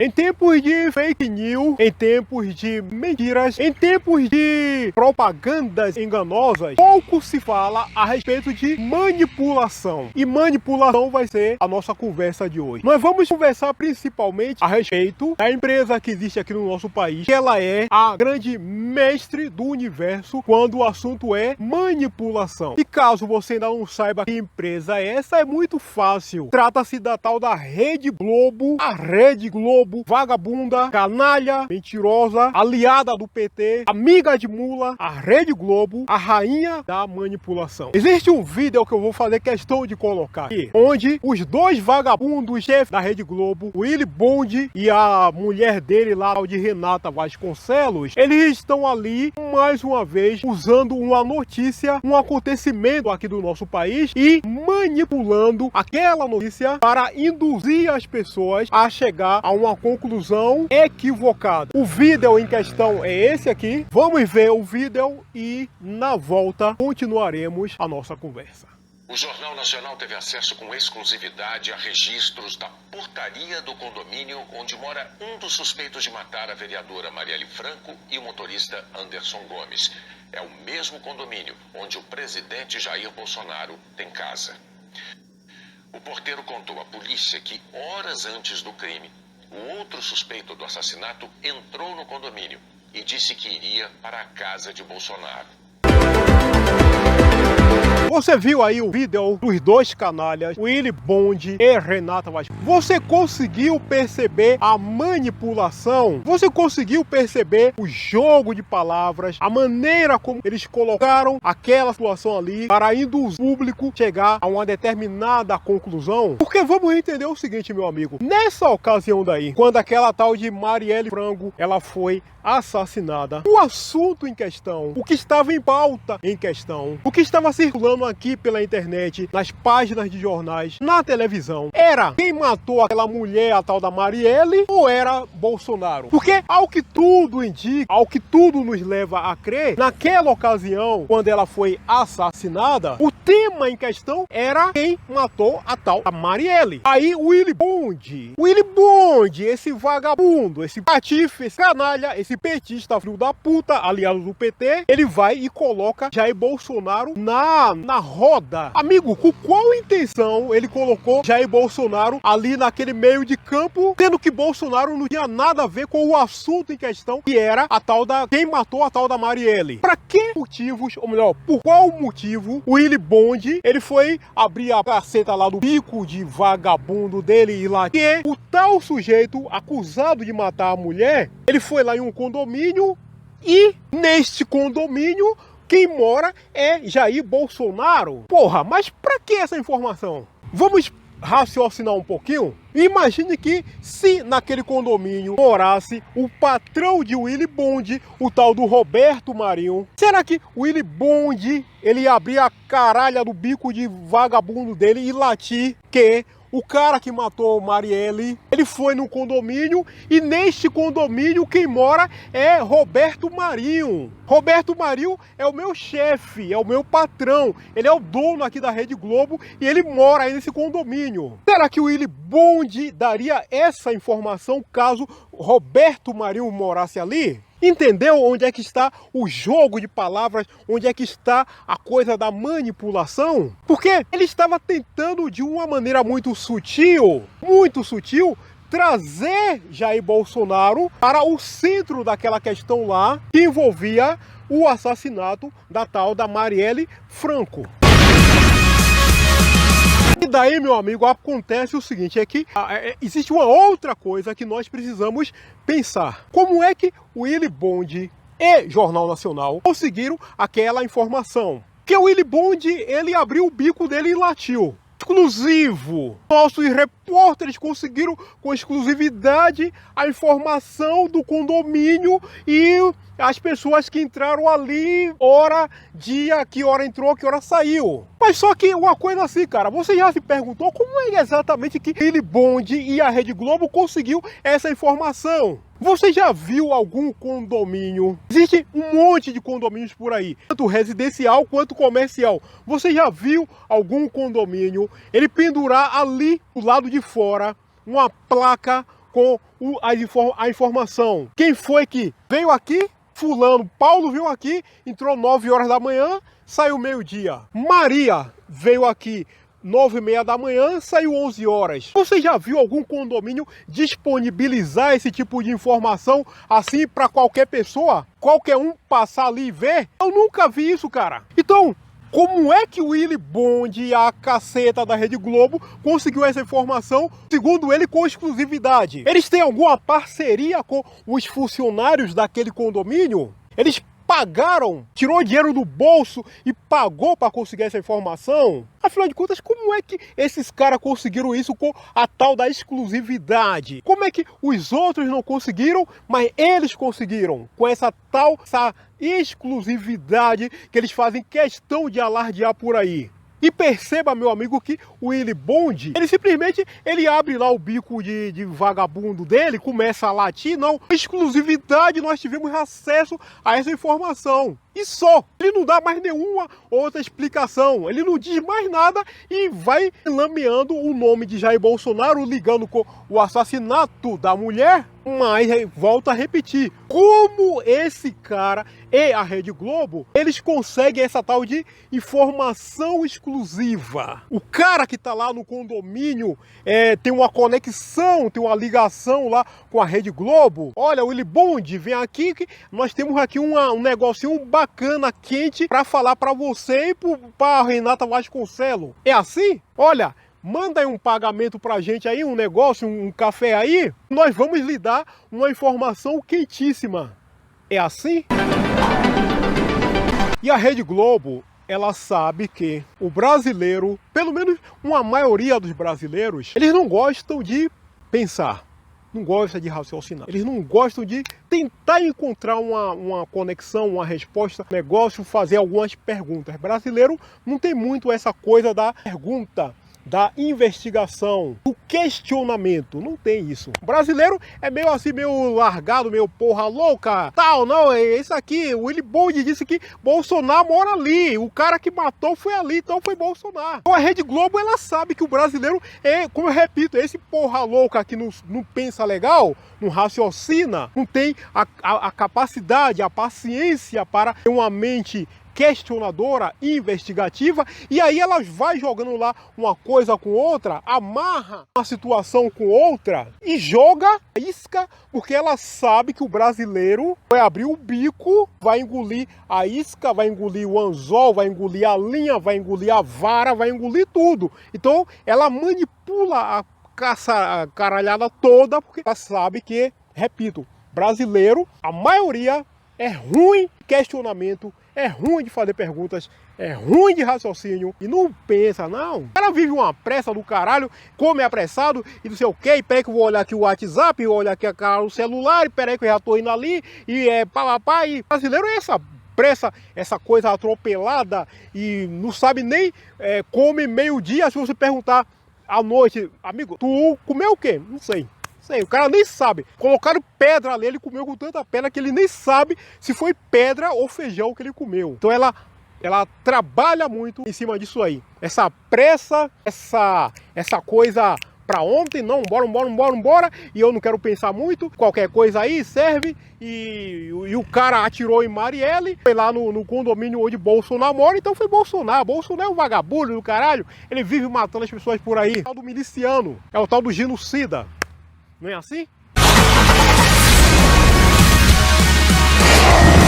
Em tempos de fake news, em tempos de mentiras, em tempos de propagandas enganosas, pouco se fala a respeito de manipulação. E manipulação vai ser a nossa conversa de hoje. Nós vamos conversar principalmente a respeito da empresa que existe aqui no nosso país, que ela é a grande mestre do universo quando o assunto é manipulação. E caso você ainda não saiba que empresa é essa, é muito fácil. Trata-se da tal da Rede Globo, a Rede Globo, vagabunda, canalha, mentirosa, aliada do PT, amiga de mula, a Rede Globo, a rainha da manipulação. Existe um vídeo que eu vou fazer questão de colocar aqui, onde os dois vagabundos chefes da Rede Globo, o Willy Bonde e a mulher dele lá, de Renata Vasconcelos, eles estão ali, mais uma vez, usando uma notícia, um acontecimento aqui do nosso país e manipulando aquela notícia para induzir as pessoas a chegar a uma conclusão equivocada. O vídeo em questão é esse aqui. Vamos ver o vídeo e na volta continuaremos a nossa conversa. O Jornal Nacional teve acesso com exclusividade a registros da portaria do condomínio onde mora um dos suspeitos de matar a vereadora Marielle Franco e o motorista Anderson Gomes. É o mesmo condomínio onde o presidente Jair Bolsonaro tem casa. O porteiro contou à polícia que, horas antes do crime, o outro suspeito do assassinato entrou no condomínio e disse que iria para a casa de Bolsonaro. Você viu aí o vídeo dos dois canalhas, Willy Bonde e Renata Vasconcelos. Você conseguiu perceber a manipulação? Você conseguiu perceber o jogo de palavras? A maneira como eles colocaram aquela situação ali para induzir o público a chegar a uma determinada conclusão? Porque vamos entender o seguinte, meu amigo. Nessa ocasião daí, quando aquela tal de Marielle Franco, ela foi assassinada, o assunto em questão, o que estava em pauta em questão, o que estava circulando aqui pela internet, nas páginas de jornais, na televisão, era quem matou aquela mulher, a tal da Marielle, ou era Bolsonaro? Porque ao que tudo indica, ao que tudo nos leva a crer, naquela ocasião, quando ela foi assassinada, o tema em questão era quem matou a tal da Marielle. Aí o Willy Bonde, esse vagabundo, esse patife, esse canalha, esse petista filho da puta, aliado do PT, ele vai e coloca Jair Bolsonaro na roda. Amigo, com qual intenção ele colocou Jair Bolsonaro ali naquele meio de campo, tendo que Bolsonaro não tinha nada a ver com o assunto em questão, que era a tal da quem matou a tal da Marielle? Para que motivos, ou melhor, por qual motivo o Willy Bonde, ele foi abrir a caceta lá do bico de vagabundo dele e lá que o tal sujeito acusado de matar a mulher, ele foi lá em um condomínio e neste condomínio quem mora é Jair Bolsonaro. Porra, mas pra que essa informação? Vamos raciocinar um pouquinho? Imagine que se naquele condomínio morasse o patrão de Willy Bonde, o tal do Roberto Marinho, será que o Willy Bonde ele ia abrir a caralha do bico de vagabundo dele e latir que o cara que matou Marielle, ele foi no condomínio e neste condomínio quem mora é Roberto Marinho. Roberto Marinho é o meu chefe, é o meu patrão. Ele é o dono aqui da Rede Globo e ele mora aí nesse condomínio. Será que o Willy Bonde daria essa informação caso Roberto Marinho morasse ali? Entendeu onde é que está o jogo de palavras, onde é que está a coisa da manipulação? Porque ele estava tentando de uma maneira muito sutil, trazer Jair Bolsonaro para o centro daquela questão lá que envolvia o assassinato da tal da Marielle Franco. E daí, meu amigo, acontece o seguinte, é que existe uma outra coisa que nós precisamos pensar. Como é que o Willy Bonde e Jornal Nacional conseguiram aquela informação? Que o Willy Bonde, ele abriu o bico dele e latiu. Exclusivo. Nossos repórteres conseguiram com exclusividade a informação do condomínio e as pessoas que entraram ali, hora, dia, que hora entrou, que hora saiu. Mas só que uma coisa assim, cara, você já se perguntou como é exatamente que Willy Bonde e a Rede Globo conseguiu essa informação? Você já viu algum condomínio? Existe um monte de condomínios por aí, tanto residencial quanto comercial. Você já viu algum condomínio ele pendurar ali do lado de fora uma placa com a informação. Quem foi que veio aqui? Fulano, Paulo veio aqui, entrou 9 horas da manhã, saiu meio-dia. Maria veio aqui 9h30 da manhã, saiu 11 horas. Você já viu algum condomínio disponibilizar esse tipo de informação assim para qualquer pessoa? Qualquer um passar ali e ver? Eu nunca vi isso, cara. Então, como é que o Willy Bond e a caceta da Rede Globo conseguiu essa informação, segundo ele, com exclusividade? Eles têm alguma parceria com os funcionários daquele condomínio? Eles pagaram, tirou dinheiro do bolso e pagou para conseguir essa informação? Afinal de contas, como é que esses caras conseguiram isso com a tal da exclusividade? Como é que os outros não conseguiram, mas eles conseguiram? Com essa exclusividade que eles fazem questão de alardear por aí. E perceba, meu amigo, que o Willy Bond, ele simplesmente abre lá o bico de vagabundo dele, começa a latir. Não, exclusividade, nós tivemos acesso a essa informação. E só, ele não dá mais nenhuma outra explicação, ele não diz mais nada e vai lameando o nome de Jair Bolsonaro, ligando com o assassinato da mulher. Mas volto a repetir, como esse cara e a Rede Globo, eles conseguem essa tal de informação exclusiva. O cara que tá lá no condomínio tem uma conexão, tem uma ligação lá com a Rede Globo. Olha, Willy Bond, vem aqui que nós temos aqui um negocinho bacana, quente, para falar para você e para Renata Vasconcelos. É assim? Olha, manda aí um pagamento pra gente aí, um negócio, um café aí, nós vamos lhe dar uma informação quentíssima. É assim? E a Rede Globo, ela sabe que o brasileiro, pelo menos uma maioria dos brasileiros, eles não gostam de pensar, não gostam de raciocinar, eles não gostam de tentar encontrar uma conexão, uma resposta, negócio, fazer algumas perguntas. Brasileiro não tem muito essa coisa da pergunta, da investigação, do questionamento, não tem isso. O brasileiro é meio assim, meio largado, meio porra louca, tal, não, é isso aqui, o Willy Bond disse que Bolsonaro mora ali, o cara que matou foi ali, então foi Bolsonaro. Então a Rede Globo, ela sabe que o brasileiro como eu repito, esse porra louca que não pensa legal, não raciocina, não tem a capacidade, a paciência para ter uma mente questionadora, investigativa, e aí ela vai jogando lá uma coisa com outra, amarra uma situação com outra e joga isca, porque ela sabe que o brasileiro vai abrir o bico, vai engolir a isca, vai engolir o anzol, vai engolir a linha, vai engolir a vara, vai engolir tudo. Então ela manipula a caralhada toda, porque ela sabe que, repito, brasileiro, a maioria é ruim de questionamento, é ruim de fazer perguntas, é ruim de raciocínio e não pensa, não. O cara vive uma pressa do caralho, come apressado e não sei o que, e peraí que eu vou olhar aqui o WhatsApp, vou olhar aqui o celular, e peraí que eu já tô indo ali, e pá, e brasileiro é essa pressa, essa coisa atropelada e não sabe nem come meio-dia. Se você perguntar à noite, amigo, tu comeu o quê? Não sei. O cara nem sabe. Colocaram pedra ali, ele comeu com tanta pedra que ele nem sabe se foi pedra ou feijão que ele comeu. Então ela trabalha muito em cima disso aí. Essa pressa, essa coisa pra ontem, não, bora, e eu não quero pensar muito, qualquer coisa aí serve, e o cara atirou em Marielle, foi lá no condomínio onde Bolsonaro mora, então foi Bolsonaro. Bolsonaro é um vagabundo do caralho, ele vive matando as pessoas por aí. É o tal do miliciano, é o tal do genocida. Não é assim?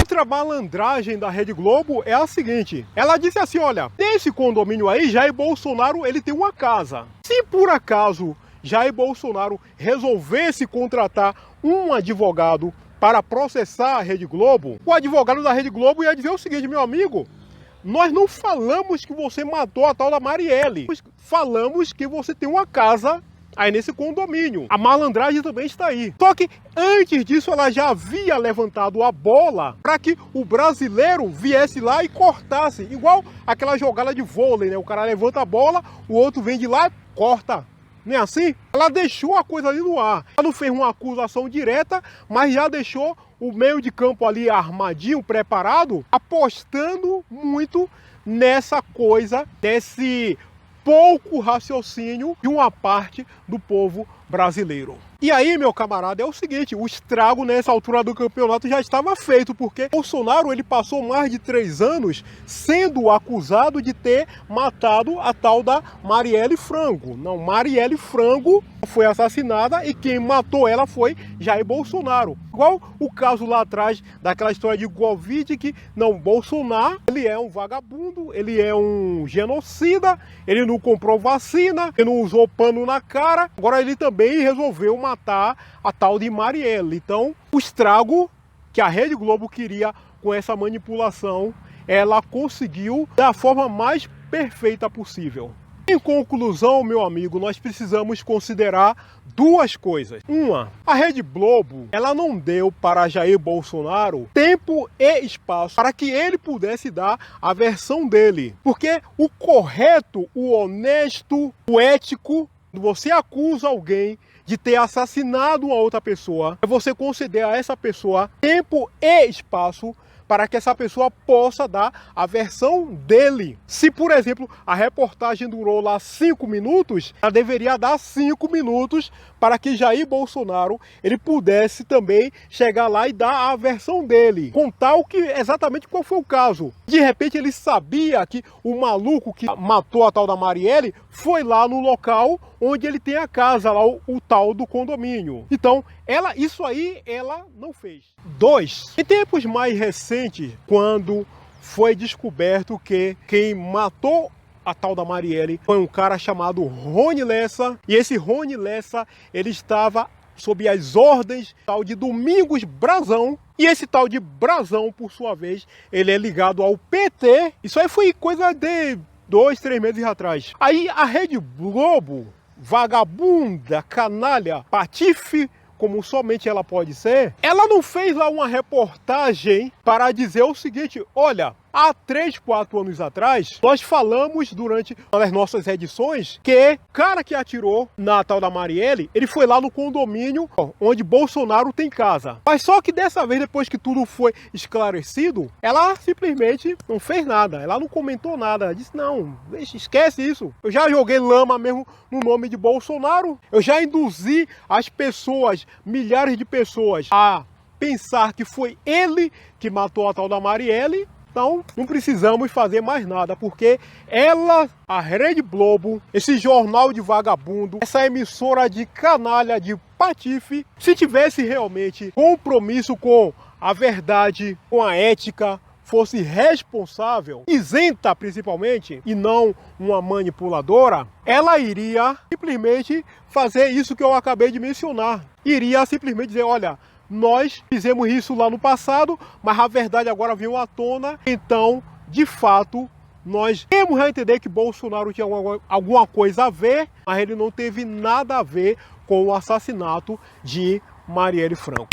Outra malandragem da Rede Globo é a seguinte. Ela disse assim, olha, nesse condomínio aí, Jair Bolsonaro, ele tem uma casa. Se por acaso Jair Bolsonaro resolvesse contratar um advogado para processar a Rede Globo, o advogado da Rede Globo ia dizer o seguinte, meu amigo, nós não falamos que você matou a tal da Marielle. Falamos que você tem uma casa aí nesse condomínio. A malandragem também está aí. Só que antes disso ela já havia levantado a bola para que o brasileiro viesse lá e cortasse. Igual aquela jogada de vôlei, né? O cara levanta a bola, o outro vem de lá e corta. Não é assim? Ela deixou a coisa ali no ar. Ela não fez uma acusação direta, mas já deixou o meio de campo ali armadinho, preparado, apostando muito nessa coisa, desse pouco raciocínio de uma parte do povo brasileiro. E aí, meu camarada, é o seguinte, o estrago nessa altura do campeonato já estava feito, porque Bolsonaro ele passou mais de 3 anos sendo acusado de ter matado a tal da Marielle Franco. Não, Marielle Franco foi assassinada e quem matou ela foi Jair Bolsonaro. Igual o caso lá atrás daquela história de Covid, que não, Bolsonaro, ele é um vagabundo, ele é um genocida, ele não comprou vacina, ele não usou pano na cara, agora ele também resolveu matar a tal de Marielle. Então, o estrago que a Rede Globo queria com essa manipulação, ela conseguiu da forma mais perfeita possível. Em conclusão, meu amigo, nós precisamos considerar duas coisas. Uma, a Rede Globo, ela não deu para Jair Bolsonaro tempo e espaço para que ele pudesse dar a versão dele. Porque o correto, o honesto, o ético, você acusa alguém de ter assassinado uma outra pessoa, é você conceder a essa pessoa tempo e espaço para que essa pessoa possa dar a versão dele. Se, por exemplo, a reportagem durou lá 5 minutos, ela deveria dar 5 minutos para que Jair Bolsonaro ele pudesse também chegar lá e dar a versão dele, contar o que exatamente qual foi o caso. De repente ele sabia que o maluco que matou a tal da Marielle foi lá no local onde ele tem a casa, lá o tal do condomínio. Então, isso aí ela não fez. 2. Em tempos mais recentes, quando foi descoberto que quem matou a tal da Marielle foi um cara chamado Rony Lessa, e esse Rony Lessa, ele estava sob as ordens tal de Domingos Brazão, e esse tal de Brazão, por sua vez, ele é ligado ao PT. Isso aí foi coisa de 2, 3 meses atrás. Aí a Rede Globo, vagabunda, canalha, patife, como somente ela pode ser, ela não fez lá uma reportagem para dizer o seguinte: olha, há 3, 4 anos atrás, nós falamos durante uma das nossas edições que o cara que atirou na tal da Marielle, ele foi lá no condomínio onde Bolsonaro tem casa. Mas só que dessa vez, depois que tudo foi esclarecido, ela simplesmente não fez nada, ela não comentou nada, ela disse: não, esquece isso. Eu já joguei lama mesmo no nome de Bolsonaro, eu já induzi as pessoas, milhares de pessoas, a pensar que foi ele que matou a tal da Marielle. Então, não precisamos fazer mais nada, porque ela, a Rede Globo, esse jornal de vagabundo, essa emissora de canalha, de patife, se tivesse realmente compromisso com a verdade, com a ética, fosse responsável, isenta principalmente, e não uma manipuladora, ela iria simplesmente fazer isso que eu acabei de mencionar. Iria simplesmente dizer: olha, nós fizemos isso lá no passado, mas a verdade agora veio à tona, então, de fato, nós temos a entender que Bolsonaro tinha alguma coisa a ver, mas ele não teve nada a ver com o assassinato de Marielle Franco.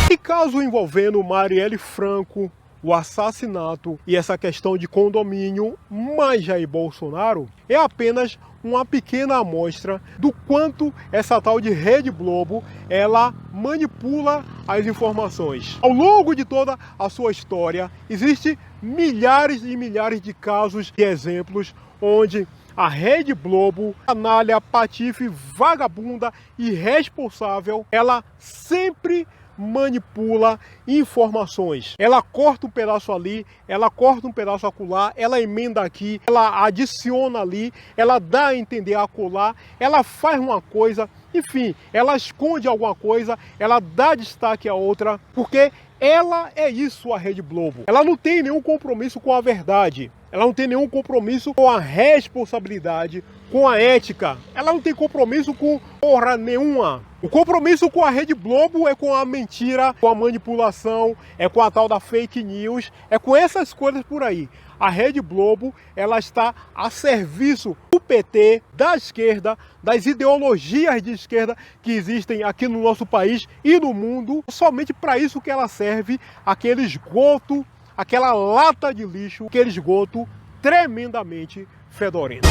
E caso envolvendo Marielle Franco, o assassinato e essa questão de condomínio, mais Jair Bolsonaro, é apenas uma pequena amostra do quanto essa tal de Rede Globo, ela manipula as informações. Ao longo de toda a sua história, existem milhares e milhares de casos e exemplos onde a Rede Globo, canalha, patife, vagabunda e irresponsável, ela sempre manipula informações. Ela corta um pedaço ali, ela corta um pedaço acolá, ela emenda aqui, ela adiciona ali, ela dá a entender acolá, ela faz uma coisa, enfim, ela esconde alguma coisa, ela dá destaque a outra, porque ela é isso, a Rede Globo. Ela não tem nenhum compromisso com a verdade, ela não tem nenhum compromisso com a responsabilidade, com a ética, ela não tem compromisso com porra nenhuma. O compromisso com a Rede Globo é com a mentira, com a manipulação, é com a tal da fake news, é com essas coisas por aí. A Rede Globo, ela está a serviço do PT, da esquerda, das ideologias de esquerda que existem aqui no nosso país e no mundo. Somente para isso que ela serve, aquele esgoto, aquela lata de lixo, aquele esgoto tremendamente fedorento.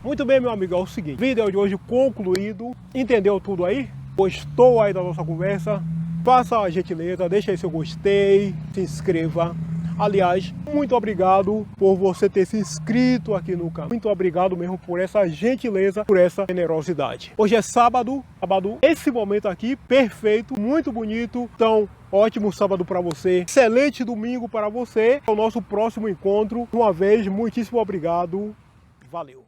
Muito bem, meu amigo, é o seguinte, vídeo de hoje concluído. Entendeu tudo aí? Gostou aí da nossa conversa? Faça a gentileza, deixa aí seu gostei, se inscreva, Aliás, muito obrigado por você ter se inscrito aqui no canal. Muito obrigado mesmo por essa gentileza, por essa generosidade. Hoje é sábado, esse momento aqui perfeito, muito bonito. Então, ótimo sábado para você, excelente domingo para você. É o nosso próximo encontro. Uma vez, muitíssimo obrigado. Valeu.